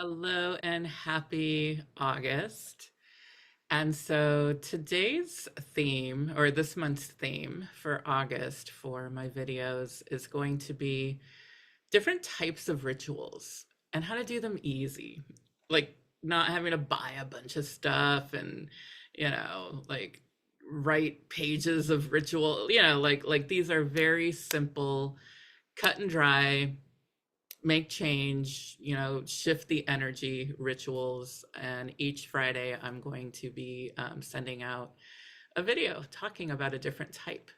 Hello and happy August. And so today's theme, or this month's theme for August for my videos, is going to be different types of rituals and how to do them easy. Like not having to buy a bunch of stuff and, like write pages of ritual, like these are very simple, cut and dry, make change, shift the energy rituals. And each Friday, I'm going to be sending out a video talking about a different type.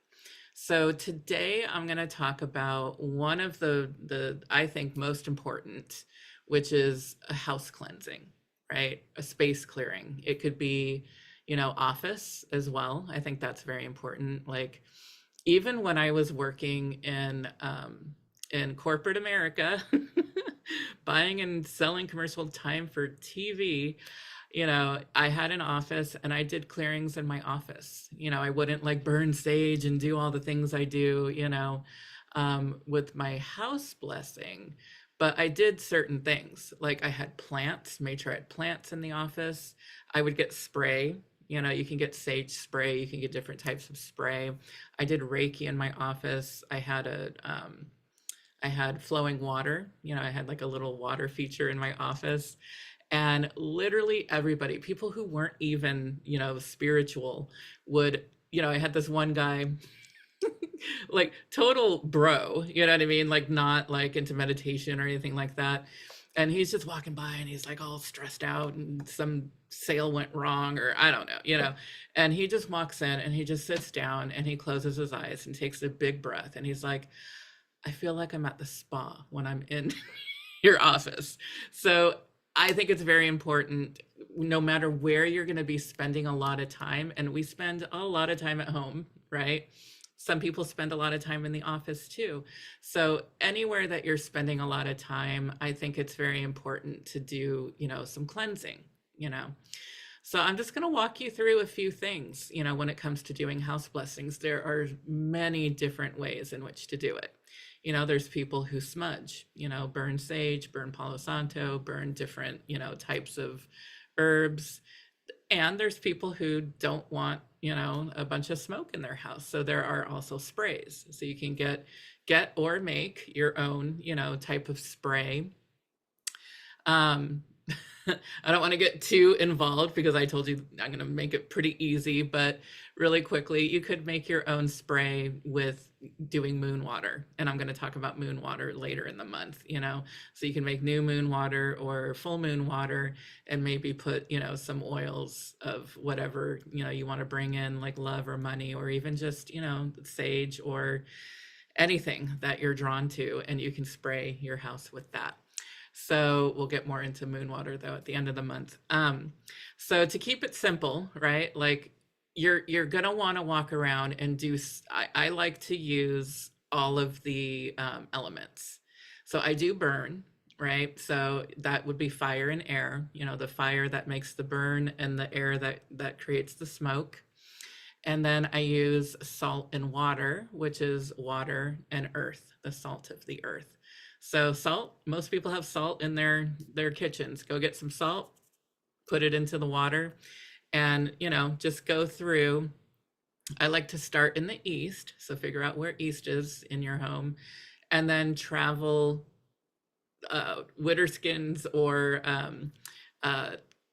So today, I'm going to talk about one of the I think most important, which is a house cleansing, right? A space clearing. It could be, office as well. I think that's very important. Like even when I was working in corporate America, buying and selling commercial time for TV, I had an office and I did clearings in my office. I wouldn't like burn sage and do all the things I do, with my house blessing. But I did certain things. Like I had plants, made sure I had plants in the office. I would get spray. You can get sage spray, you can get different types of spray. I did Reiki in my office. I had flowing water. I had like a little water feature in my office. And literally everybody, people who weren't even, spiritual would, I had this one guy, like total bro, you know what I mean? Like not like into meditation or anything like that. And he's just walking by and he's like all stressed out and some sale went wrong or I don't know. And he just walks in and he just sits down and he closes his eyes and takes a big breath. And he's like, I feel like I'm at the spa when I'm in your office. So I think it's very important, no matter where you're going to be spending a lot of time, and we spend a lot of time at home, right? Some people spend a lot of time in the office too. So anywhere that you're spending a lot of time, I think it's very important to do, some cleansing, So I'm just going to walk you through a few things, when it comes to doing house blessings. There are many different ways in which to do it. There's people who smudge, burn sage, burn Palo Santo, burn different, types of herbs. And there's people who don't want, a bunch of smoke in their house. So there are also sprays. So you can get or make your own, type of spray. I don't want to get too involved because I told you I'm going to make it pretty easy, but really quickly, you could make your own spray with doing moon water. And I'm going to talk about moon water later in the month, so you can make new moon water or full moon water and maybe put, some oils of whatever, you want to bring in, like love or money, or even just, sage or anything that you're drawn to, and you can spray your house with that. So we'll get more into moon water though at the end of the month. So to keep it simple, right? Like you're gonna want to walk around and do. I like to use all of the elements. So I do burn, right? So that would be fire and air. The fire that makes the burn and the air that creates the smoke. And then I use salt and water, which is water and earth, the salt of the earth. So salt, most people have salt in their kitchens. Go get some salt, put it into the water, and, just go through. I like to start in the east, so figure out where east is in your home, and then travel witter skins or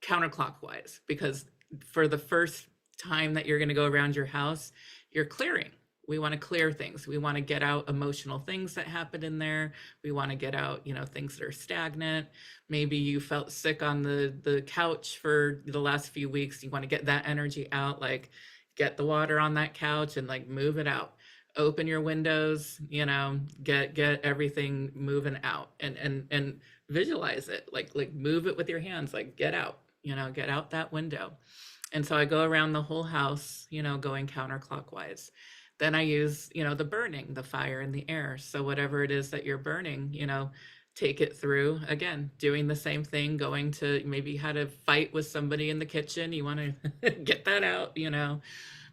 counterclockwise, because for the first time that you're going to go around your house, you're clearing. We want to clear things. We want to get out emotional things that happen in there. We want to get out, things that are stagnant. Maybe you felt sick on the couch for the last few weeks. You want to get that energy out, like get the water on that couch and like move it out. Open your windows, get everything moving out and visualize it. Like move it with your hands, like get out, get out that window. And so I go around the whole house, going counterclockwise. Then I use, the burning, the fire and the air. So whatever it is that you're burning, take it through. Again, doing the same thing, going to maybe had a fight with somebody in the kitchen. You want to get that out,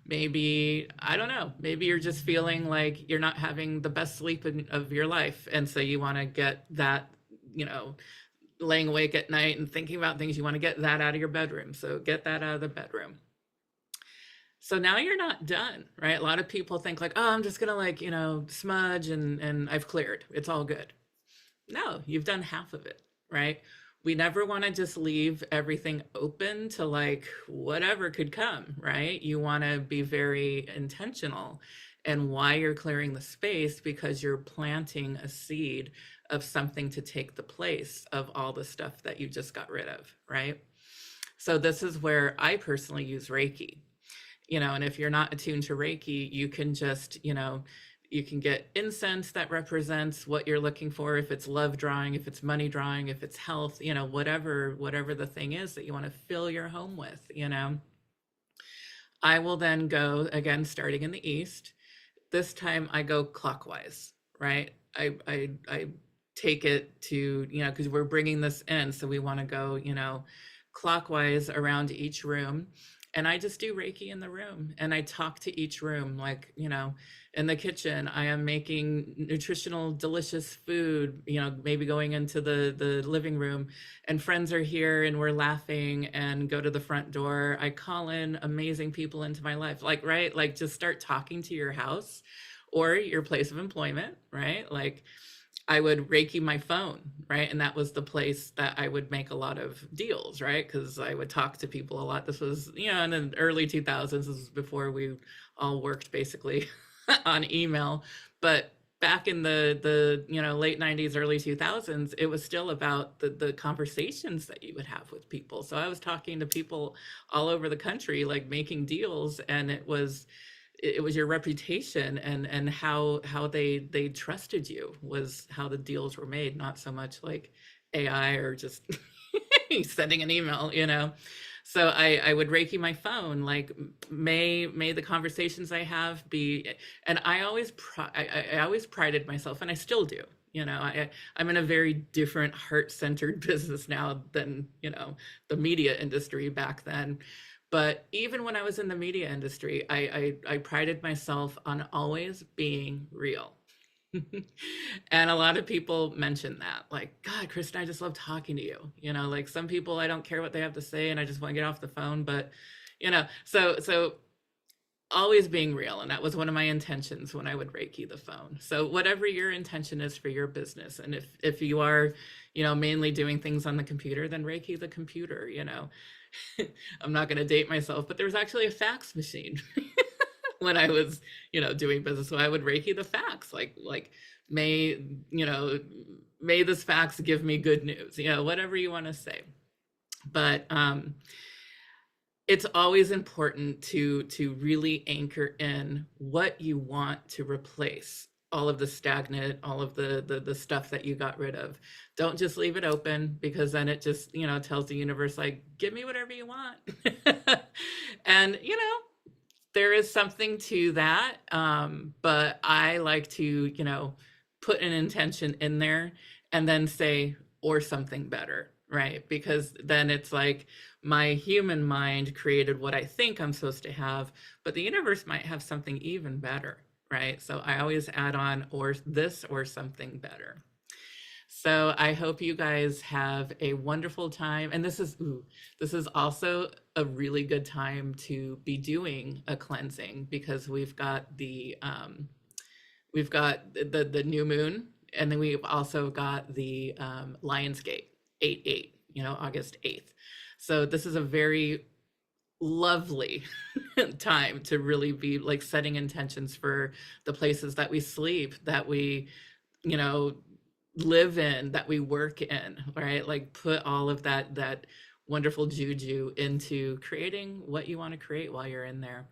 Maybe, I don't know, maybe you're just feeling like you're not having the best sleep of your life. And so you want to get that, laying awake at night and thinking about things. You want to get that out of your bedroom. So get that out of the bedroom. So now you're not done, right? A lot of people think like, oh, I'm just gonna like, smudge and I've cleared. It's all good. No, you've done half of it, right? We never want to just leave everything open to like whatever could come, right? You want to be very intentional and why you're clearing the space, because you're planting a seed of something to take the place of all the stuff that you just got rid of, right? So this is where I personally use Reiki, and if you're not attuned to Reiki, you can just, you can get incense that represents what you're looking for. If it's love drawing, if it's money drawing, if it's health, whatever the thing is that you want to fill your home with, I will then go again, starting in the east. This time I go clockwise, right? I take it to, because we're bringing this in. So we want to go, clockwise around each room. And I just do Reiki in the room, and I talk to each room. Like, in the kitchen, I am making nutritional, delicious food, maybe going into the living room and friends are here and we're laughing, and go to the front door. I call in amazing people into my life. Like, right. Like, just start talking to your house or your place of employment, right? Like, I would Reiki my phone, right? And that was the place that I would make a lot of deals, right? Because I would talk to people a lot. This was, in the early 2000s. This was before we all worked basically on email. But back in the late 90s, early 2000s, it was still about the conversations that you would have with people. So I was talking to people all over the country, like making deals, and it was your reputation and how they trusted you was how the deals were made, not so much like AI or just sending an email, So I would Reiki my phone, like may the conversations I have be, and I always prided myself, and I still do. I'm in a very different heart-centered business now than, the media industry back then. But even when I was in the media industry, I prided myself on always being real. And a lot of people mention that, like, God, Kristin, I just love talking to you. Like some people, I don't care what they have to say and I just want to get off the phone. But, so always being real. And that was one of my intentions when I would Reiki the phone. So whatever your intention is for your business. And if you are, mainly doing things on the computer, then Reiki the computer, I'm not going to date myself, but there was actually a fax machine when I was, doing business. So I would Reiki the fax, like may this fax give me good news, whatever you want to say. But it's always important to really anchor in what you want to replace all of the stagnant, all of the stuff that you got rid of. Don't just leave it open, because then it just, tells the universe, like, give me whatever you want. And, there is something to that. But I like to, put an intention in there and then say, or something better, right? Because then it's like my human mind created what I think I'm supposed to have, but the universe might have something even better. Right? So I always add on or this or something better. So I hope you guys have a wonderful time. And this is also a really good time to be doing a cleansing, because we've got the new moon, and then we've also got the Lionsgate 8/8, August 8th. So this is a very lovely time to really be like setting intentions for the places that we sleep, that we live in, that we work in, right? Like put all of that wonderful juju into creating what you want to create while you're in there.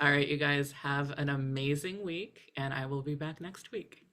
All right, you guys have an amazing week, and I will be back next week.